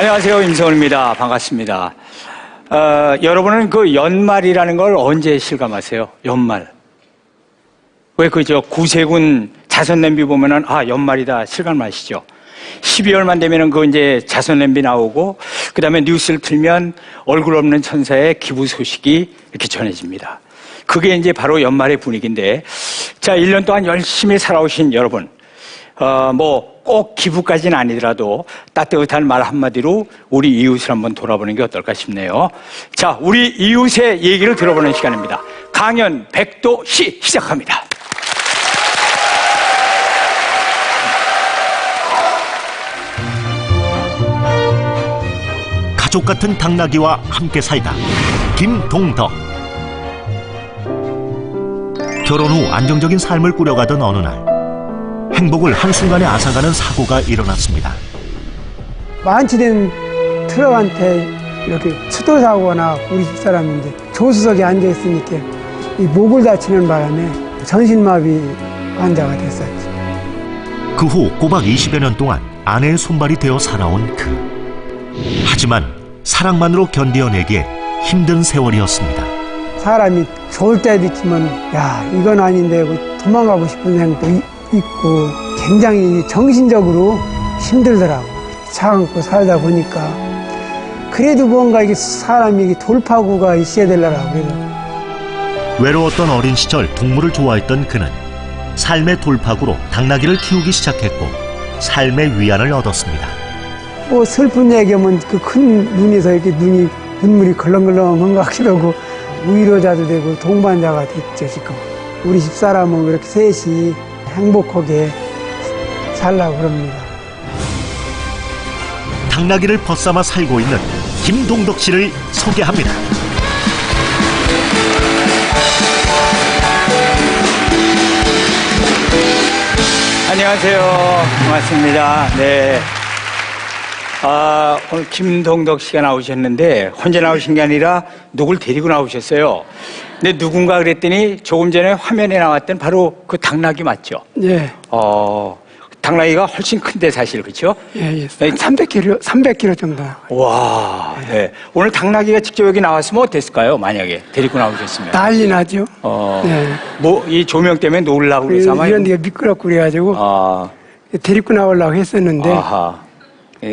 안녕하세요. 임성훈입니다. 반갑습니다. 여러분은 그 연말이라는 걸 언제 실감하세요? 연말. 왜 그저 구세군 자선냄비 보면은 연말이다 실감하시죠? 12월만 되면은 그 이제 자선냄비 나오고 그 다음에 뉴스를 틀면 얼굴 없는 천사의 기부 소식이 이렇게 전해집니다. 그게 이제 바로 연말의 분위기인데, 자, 1년 동안 열심히 살아오신 여러분, 꼭 기부까지는 아니더라도 따뜻한 말 한마디로 우리 이웃을 한번 돌아보는 게 어떨까 싶네요. 자, 우리 이웃의 얘기를 들어보는 시간입니다. 강연 백도시 시작합니다. 가족 같은 당나귀와 함께 살다. 김동덕. 결혼 후 안정적인 삶을 꾸려가던 어느 날, 행복을 한순간에 앗아가는 사고가 일어났습니다. 만취된 트럭한테 이렇게 추돌사고나 우리 집사람인데 조수석에 앉아있으니까 이 목을 다치는 바람에 전신마비 환자가 됐었지. 그 후 꼬박 20여 년 동안 아내의 손발이 되어 살아온 그. 하지만 사랑만으로 견뎌내기에 힘든 세월이었습니다. 사람이 좋을 때도 있지만 이건 아닌데 하고 도망가고 싶은 생각도 있고 굉장히 정신적으로 힘들더라고. 참고 살다 보니까 그래도 뭔가 이게 사람이 돌파구가 있어야 되려고. 그래서 외로웠던 어린 시절 동물을 좋아했던 그는 삶의 돌파구로 당나귀를 키우기 시작했고 삶의 위안을 얻었습니다. 뭐 슬픈 얘기하면 그 큰 눈에서 이렇게 눈물이 걸렁걸렁한 것 같기도 하고 위로자도 되고 동반자가 됐죠. 지금 우리 집사람은 그렇게 셋이 행복하게 살라고 그럽니다. 당나귀를 벗삼아 살고 있는 김동덕 씨를 소개합니다. 안녕하세요. 반갑습니다. 네. 오늘 김동덕 씨가 나오셨는데 혼자 나오신 게 아니라 누굴 데리고 나오셨어요. 근데 누군가 그랬더니 조금 전에 화면에 나왔던 바로 그 당나귀 맞죠? 예. 당나귀가 훨씬 큰데 사실, 그렇죠? 예. 300kg 정도. 와, 네. 오늘 당나귀가 직접 여기 나왔으면 어땠을까요? 만약에 데리고 나오셨으면. 난리 나죠. 네. 이 조명 때문에 놀라고 그래서 아마. 이런 데가 미끄럽고 그래가지고 데리고 나오려고 했었는데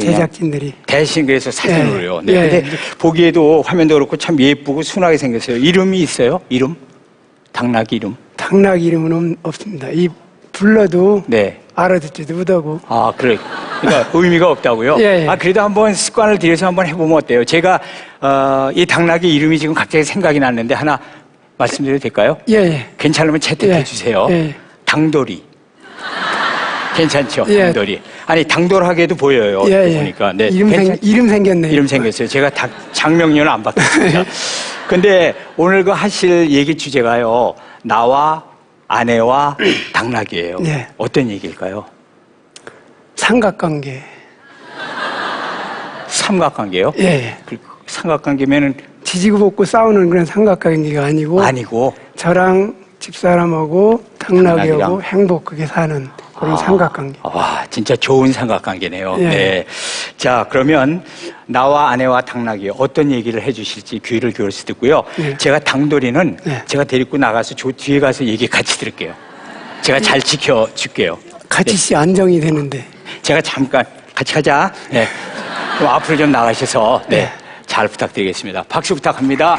제작진들이 대신 그래서 사진으로요. 네. 예. 근데 보기에도 화면도 그렇고 참 예쁘고 순하게 생겼어요. 이름이 있어요? 이름? 당나귀 이름? 당나귀 이름은 없습니다. 이 불러도 네. 알아듣지도 못하고. 그러니까 의미가 없다고요? 예. 그래도 한번 습관을 들여서 한번 해보면 어때요? 제가 이 당나귀 이름이 지금 갑자기 생각이 났는데 하나 말씀드려도 될까요? 예. 괜찮으면 채택해 주세요. 예. 당돌이. 괜찮죠? 예. 당돌이. 아니, 당돌하게도 보여요. 예. 보니까. 네. 이름 생겼네요. 이름 생겼어요. 제가 장명료는 안 받겠습니다. 근데 오늘 그 하실 얘기 주제가요. 나와 아내와 당나귀예요. 네. 어떤 얘기일까요? 삼각관계. 삼각관계요? 예. 삼각관계면은 지지고 볶고 싸우는 그런 삼각관계가 아니고 저랑 집사람하고 당나귀하고 행복하게 사는 그런 삼각관계. 진짜 좋은 삼각관계네요. 예. 네. 자, 그러면 나와 아내와 당나귀 어떤 얘기를 해주실지 귀를 기울여서 듣고요. 예. 제가 당돌이는 예. 제가 데리고 나가서 뒤에 가서 얘기 같이 들을게요. 제가 잘 지켜줄게요. 같이 안정이 되는데. 제가 잠깐 같이 가자. 네. 그럼 앞으로 좀 나가셔서 네. 잘 부탁드리겠습니다. 박수 부탁합니다.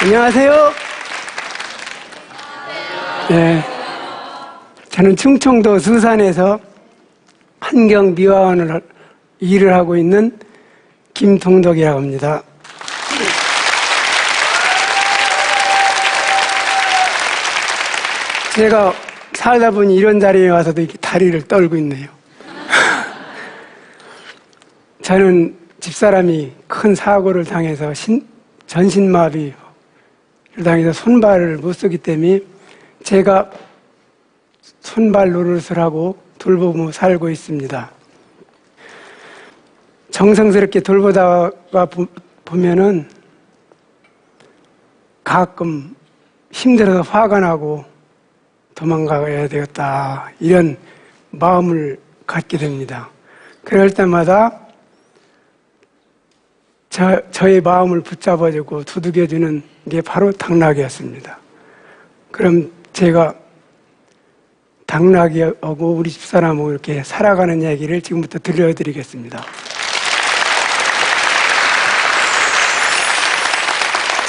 안녕하세요. 네. 저는 충청도 수산에서 환경미화원을 일을 하고 있는 김동덕이라고 합니다. 제가 살다 보니 이런 자리에 와서도 이렇게 다리를 떨고 있네요. 저는 집사람이 큰 사고를 당해서 전신마비를 당해서 손발을 못 쓰기 때문에 제가 손발 노릇을 하고 돌보며 살고 있습니다. 정성스럽게 돌보다가 보면은 가끔 힘들어서 화가 나고 도망가야 되겠다 이런 마음을 갖게 됩니다. 그럴 때마다 저의 마음을 붙잡아주고 두들겨주는 게 바로 당나귀였습니다. 그럼 제가 당나귀하고 우리 집사람하고 이렇게 살아가는 얘기를 지금부터 들려드리겠습니다.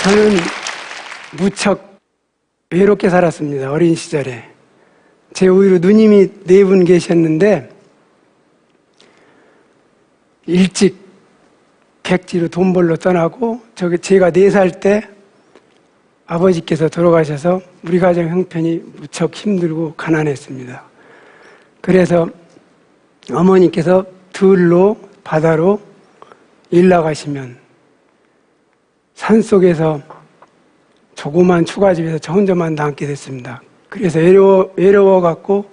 저는 무척 외롭게 살았습니다. 어린 시절에. 제 우위로 누님이 4분 계셨는데 일찍 백지로 돈 벌러 떠나고 제가 4살 때 아버지께서 돌아가셔서 우리 가정 형편이 무척 힘들고 가난했습니다. 그래서 어머니께서 들로 바다로 일 나가시면 산속에서 조그만 추가집에서 저 혼자만 남게 됐습니다. 그래서 외로워갖고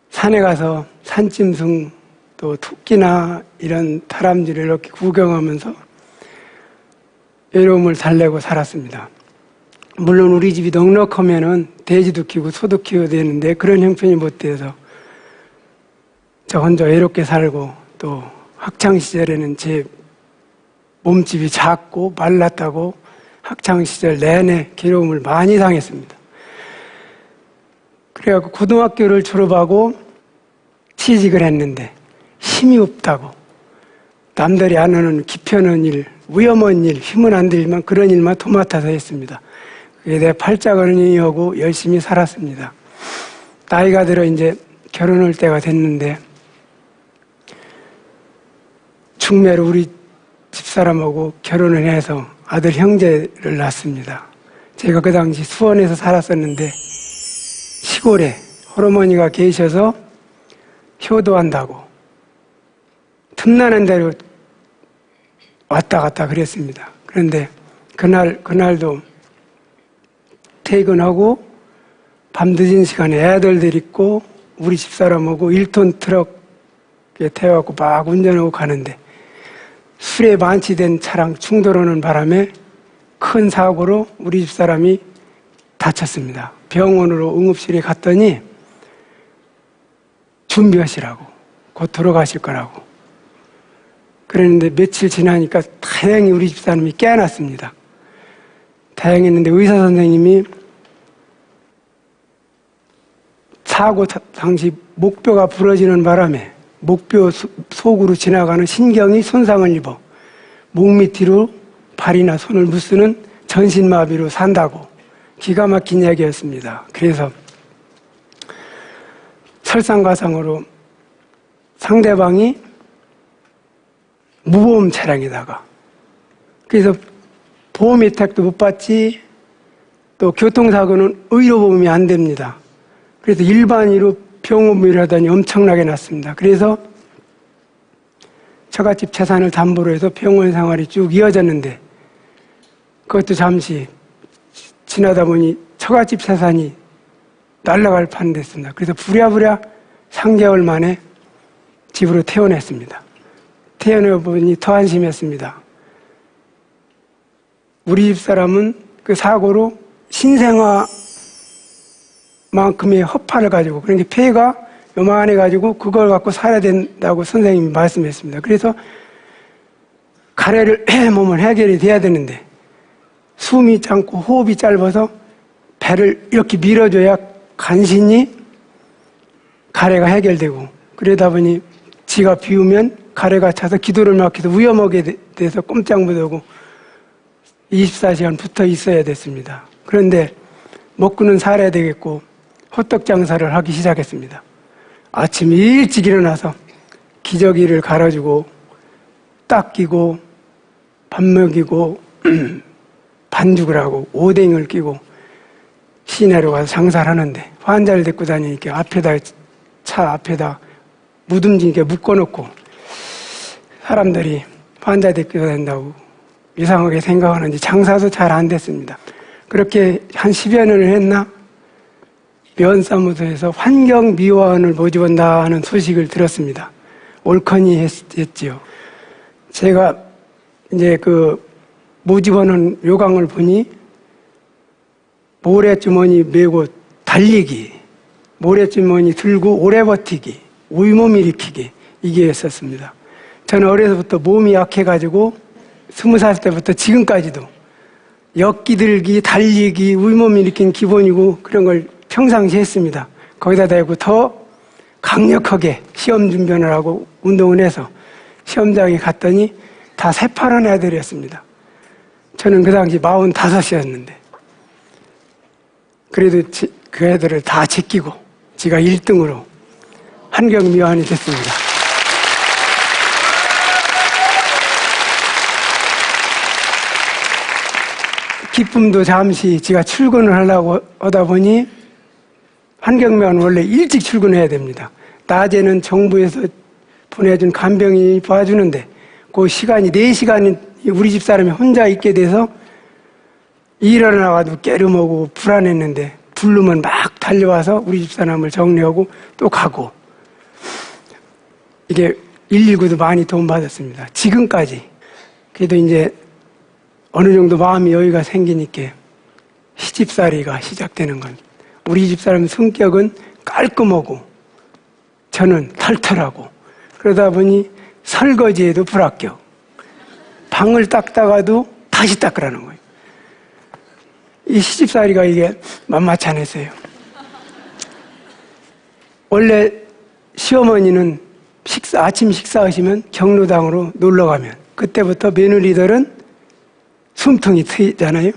산에 가서 산짐승 또 토끼나 이런 다람쥐를 이렇게 구경하면서 외로움을 달래고 살았습니다. 물론 우리 집이 넉넉하면은 돼지도 키우고 소도 키워야 되는데 그런 형편이 못 돼서 저 혼자 외롭게 살고 또 학창시절에는 제 몸집이 작고 말랐다고 학창시절 내내 괴로움을 많이 당했습니다. 그래갖고 고등학교를 졸업하고 취직을 했는데 힘이 없다고 남들이 안 하는 기편한 일, 위험한 일, 힘은 안 들지만 그런 일만 도맡아서 했습니다. 그게 내 팔자거니하고 열심히 살았습니다. 나이가 들어 이제 결혼할 때가 됐는데 충매로 우리 집사람하고 결혼을 해서 아들 형제를 낳습니다. 제가 그 당시 수원에서 살았었는데 시골에 할머니가 계셔서 효도한다고 틈나는 대로 왔다 갔다 그랬습니다. 그런데 그날도 퇴근하고 밤늦은 시간에 애들들 있고 우리 집사람하고 1톤 트럭에 태워갖고 막 운전하고 가는데 술에 만취된 차랑 충돌하는 바람에 큰 사고로 우리 집사람이 다쳤습니다. 병원으로 응급실에 갔더니 준비하시라고 곧 돌아가실 거라고 그랬는데 며칠 지나니까 다행히 우리 집사람이 깨어났습니다. 다행했는데 의사 선생님이 사고 당시 목뼈가 부러지는 바람에 목뼈 속으로 지나가는 신경이 손상을 입어 목 밑으로 발이나 손을 못 쓰는 전신마비로 산다고 기가 막힌 얘기였습니다. 그래서 설상가상으로 상대방이 무보험 차량에다가 그래서 보험 혜택도 못 받지 또 교통사고는 의료보험이 안 됩니다. 그래서 일반의로 병원비를 하더니 엄청나게 났습니다. 그래서 처갓집 재산을 담보로 해서 병원 생활이 쭉 이어졌는데 그것도 잠시 지나다 보니 처갓집 재산이 날아갈 판 됐습니다. 그래서 부랴부랴 3개월 만에 집으로 퇴원했습니다. 퇴원해보니 더 안심했습니다. 우리 집사람은 그 사고로 신생아만큼의 허파를 가지고 그러니까 폐가 요만해가지고 그걸 갖고 살아야 된다고 선생님이 말씀했습니다. 그래서 가래를 몸을 해결이 돼야 되는데 숨이 짧고 호흡이 짧아서 배를 이렇게 밀어줘야 간신히 가래가 해결되고 그러다 보니 지가 비우면 가래가 차서 기도를 막혀서 위험하게 돼서 꼼짝 못하고 24시간 붙어 있어야 됐습니다. 그런데 먹고는 살아야 되겠고 호떡 장사를 하기 시작했습니다. 아침 일찍 일어나서 기저귀를 갈아주고 닦이고 밥 먹이고 반죽을 하고 오뎅을 끼고 시내로 가서 장사를 하는데 환자를 데리고 다니니까 차 앞에다 무듬지게 묶어놓고 사람들이 환자 데리고 다닌다고 이상하게 생각하는지 장사도 잘 안 됐습니다. 그렇게 한 10여 년을 했나 면사무소에서 환경미화원을 모집한다는 소식을 들었습니다. 옳거니 했지요. 제가 이제 그 모집하는 요강을 보니 모래주머니 메고 달리기, 모래주머니 들고 오래 버티기, 위몸 일으키기, 이게 있었습니다. 저는 어려서부터 몸이 약해가지고 20살 때부터 지금까지도 엮기 들기, 달리기, 위몸 일으키는 기본이고 그런 걸 평상시 했습니다. 거기다 대고 더 강력하게 시험 준비를 하고 운동을 해서 시험장에 갔더니 다 새파란 애들이었습니다. 저는 그 당시 45이었는데 그래도 그 애들을 다 제끼고 제가 1등으로 한경미화원이 됐습니다. 기쁨도 잠시 제가 출근을 하려고 하다 보니 한경미화는 원래 일찍 출근해야 됩니다. 낮에는 정부에서 보내준 간병인이 봐주는데 그 시간이 4시간이 우리 집 사람이 혼자 있게 돼서 일어나가도 깨름하고 불안했는데 부르면 막 달려와서 우리 집 사람을 정리하고 또 가고 이게 119도 많이 도움받았습니다. 지금까지. 그래도 이제 어느 정도 마음이 여유가 생기니까 시집살이가 시작되는 건 우리 집 사람 성격은 깔끔하고 저는 털털하고 그러다 보니 설거지에도 불합격. 방을 닦다가도 다시 닦으라는 거예요. 이 시집살이가 이게 만만치 않았어요. 원래 시어머니는 아침 식사하시면 경로당으로 놀러가면 그때부터 며느리들은 숨통이 트이잖아요.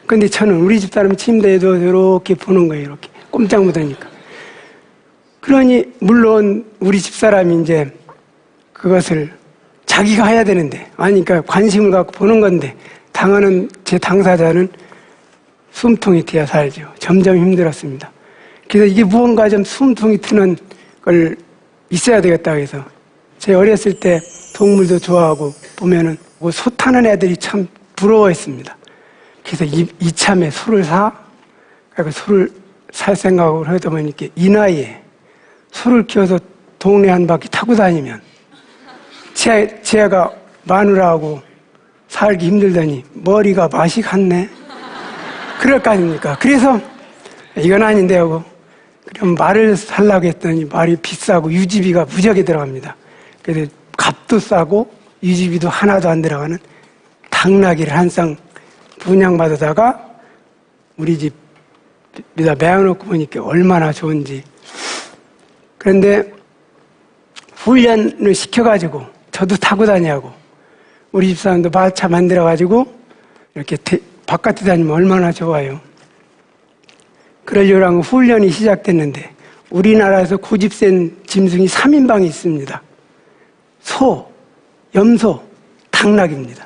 근데 저는 우리 집사람 침대에도 이렇게 보는 거예요. 이렇게 꼼짝 못하니까. 그러니 물론 우리 집사람이 이제 그것을 자기가 해야 되는데 그러니까 관심을 갖고 보는 건데 당하는 제 당사자는 숨통이 트여 살죠. 점점 힘들었습니다. 그래서 이게 무언가 좀 숨통이 트는 걸 있어야 되겠다 해서 제 어렸을 때 동물도 좋아하고 보면은 소 타는 애들이 참 부러워했습니다. 그래서 이참에 소를 그러니까 소를 살 생각을 하다 보니까 이 나이에 소를 키워서 동네 한 바퀴 타고 다니면 제가 마누라하고 살기 힘들더니 머리가 맛이 갔네. 그럴 거 아닙니까? 그래서 이건 아닌데 하고 그럼 말을 살라고 했더니 말이 비싸고 유지비가 무지하게 들어갑니다. 그래서 값도 싸고 유지비도 하나도 안 들어가는 당나귀를 한 쌍 분양받아다가 우리 집에다 매어놓고 보니까 얼마나 좋은지. 그런데 훈련을 시켜가지고 저도 타고 다니고 우리 집사람도 마차 만들어가지고 이렇게 바깥에 다니면 얼마나 좋아요. 그러려고 훈련이 시작됐는데 우리나라에서 고집센 짐승이 3인방이 있습니다. 소, 염소, 당나귀입니다.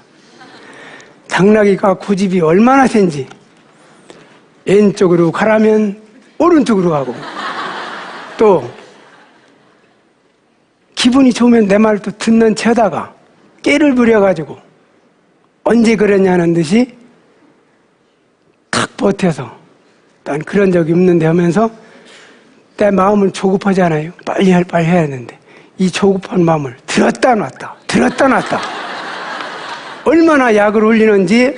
당나귀가 고집이 얼마나 센지 왼쪽으로 가라면 오른쪽으로 가고 또 기분이 좋으면 내 말을 또 듣는 채다가 깨를 부려가지고 언제 그러냐는 듯이 탁 버텨서 난 그런 적이 없는데 하면서 내 마음은 조급하잖아요. 빨리 해야 하는데 이 조급한 마음을 들었다 놨다 얼마나 약을 올리는지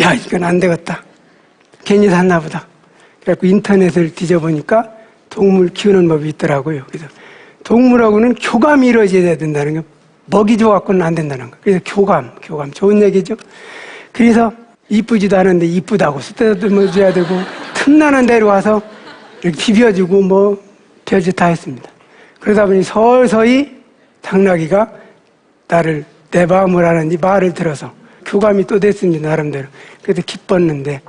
야 이건 안 되겠다. 괜히 샀나 보다. 그래서 인터넷을 뒤져보니까 동물 키우는 법이 있더라고요. 그래서 동물하고는 교감이 이루어져야 된다는 거. 먹이 줘갖고는 안 된다는 거. 그래서 교감 좋은 얘기죠. 그래서 이쁘지도 않은데 이쁘다고 쓰다듬어 줘야 되고 틈나는 데로 와서 이렇게 비벼주고 뭐 별짓 다 했습니다. 그러다 보니 서서히 당나귀가 내 마음을 아는지 말을 들어서 교감이 또 됐습니다. 나름대로. 그래서 기뻤는데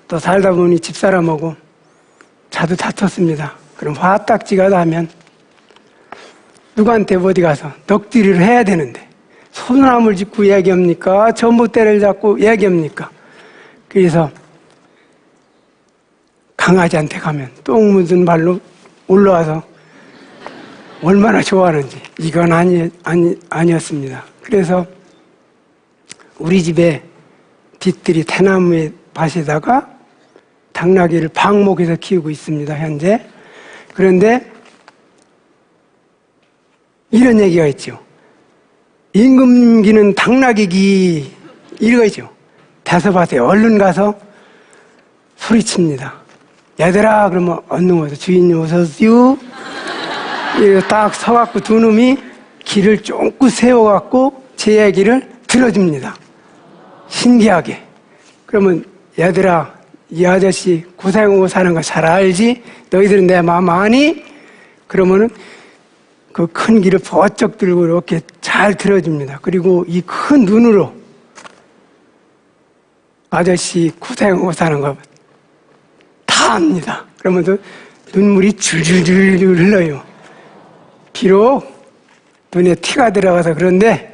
또 살다 보니 집사람하고 자주 다퉜습니다. 그럼 화딱지가 나면 누구한테 어디 가서 넋두리를 해야 되는데 소나무를 짚고 얘기합니까? 전봇대를 잡고 얘기합니까? 그래서 강아지한테 가면 똥 묻은 발로 올라와서 얼마나 좋아하는지 이건 아니었습니다. 그래서 우리 집에 뒤뜰이 대나무의 밭에다가 당나귀를 방목해서 키우고 있습니다. 현재. 그런데 이런 얘기가 있죠. 임금기는 당나귀기 이거죠. 대서밭에 얼른 가서 소리칩니다. 얘들아 그러면 얼른 와서 주인님 어서오세요. 이렇게 딱 서갖고 두 놈이 길을 쫑긋 세워갖고 제 얘기를 들어줍니다. 신기하게. 그러면 얘들아 이 아저씨 고생하고 사는 거 잘 알지? 너희들은 내 마음 아니? 그러면은 그 큰 길을 버쩍 들고 이렇게 잘 들어줍니다. 그리고 이 큰 눈으로 아저씨 고생하고 사는 거 다 압니다. 그러면서 눈물이 줄줄줄 흘러요. 비록 눈에 티가 들어가서 그런데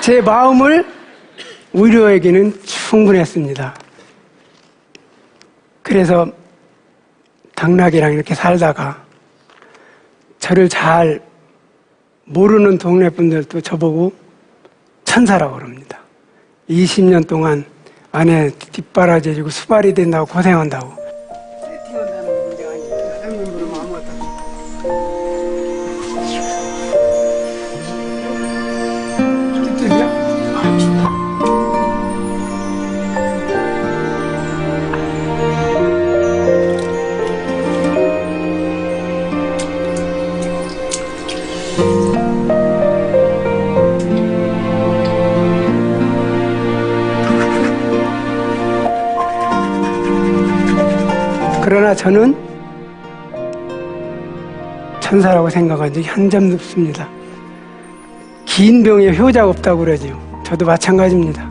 제 마음을 위로에게는 충분했습니다. 그래서 당나귀랑 이렇게 살다가 저를 잘 모르는 동네 분들도 저보고 천사라고 그럽니다. 20년 동안 아내 뒷바라지해주고 수발이 된다고 고생한다고. 세팅한다는 문제가 아니고 사장님 부르면 아무것도 들려? 그러나 저는 천사라고 생각한 적이 한 점도 없습니다. 긴 병에 효자가 없다고 그러죠. 저도 마찬가지입니다.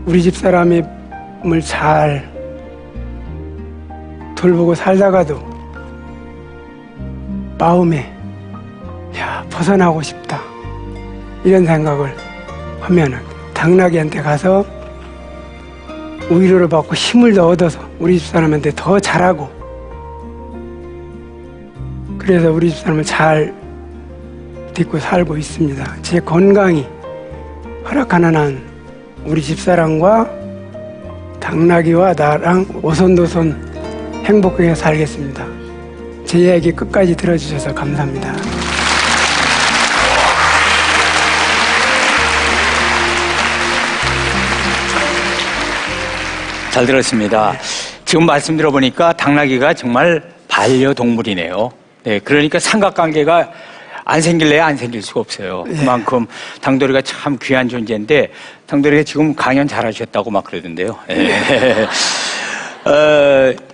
우리 집 사람을 잘 돌보고 살다가도 마음에 벗어나고 싶다 이런 생각을 하면은 당나귀한테 가서 위로를 받고 힘을 더 얻어서 우리 집 사람한테 더 잘하고, 그래서 우리 집 사람을 잘 딛고 살고 있습니다. 제 건강이 허락하는 한 우리 집 사람과 당나귀와 나랑 오손도손 행복하게 살겠습니다. 제 이야기 끝까지 들어주셔서 감사합니다. 잘 들었습니다. 지금 말씀 들어보니까 당나귀가 정말 반려동물이네요. 네, 그러니까 삼각관계가 안 생길래야 안 생길 수가 없어요. 그만큼 당돌이가 참 귀한 존재인데, 당돌이가 지금 강연 잘하셨다고 막 그러던데요. 네.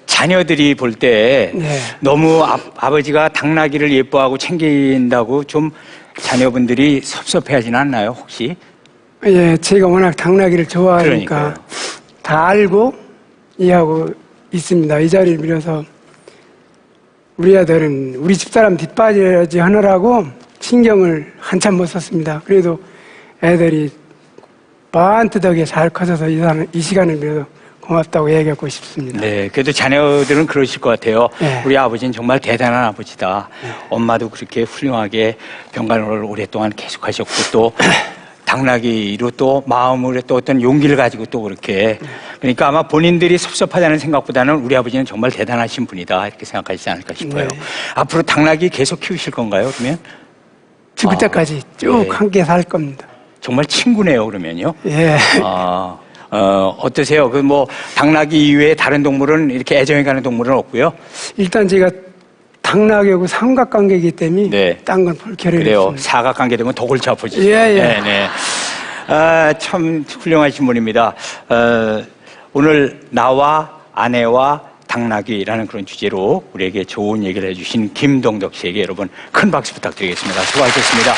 자녀들이 볼 때 너무 아버지가 당나귀를 예뻐하고 챙긴다고 좀 자녀분들이 섭섭해하지는 않나요, 혹시? 예, 제가 워낙 당나귀를 좋아하니까 그러니까요. 다 알고 이해하고 있습니다. 이 자리를 빌어서 우리 아들은 우리 집사람 뒷바라지 하느라고 신경을 한참 못 썼습니다. 그래도 애들이 반듯하게 잘 커져서 이 시간을 빌어서 고맙다고 얘기하고 싶습니다. 네, 그래도 자녀들은 그러실 것 같아요. 네. 우리 아버지는 정말 대단한 아버지다. 엄마도 그렇게 훌륭하게 병간호를 오랫동안 계속하셨고, 또 당나귀로 또 마음으로 또 어떤 용기를 가지고 또 그렇게, 그러니까 아마 본인들이 섭섭하다는 생각보다는 우리 아버지는 정말 대단하신 분이다 이렇게 생각하시지 않을까 싶어요. 네. 앞으로 당나귀 계속 키우실 건가요, 그러면? 죽을 때까지 쭉 네. 함께 살 겁니다. 정말 친구네요, 그러면요. 예. 어떠세요? 그 뭐 당나귀 이외에 다른 동물은 이렇게 애정이 가는 동물은 없고요. 일단 제가 당나귀하고 삼각관계이기 때문에 네. 딴 건 볼 겨를이 그래요. 없습니다. 사각관계 되면 더 골치 아프지. 예, 예. 네. 참 훌륭하신 분입니다. 오늘 나와 아내와 당나귀라는 그런 주제로 우리에게 좋은 얘기를 해주신 김동덕 씨에게 여러분 큰 박수 부탁드리겠습니다. 수고하셨습니다.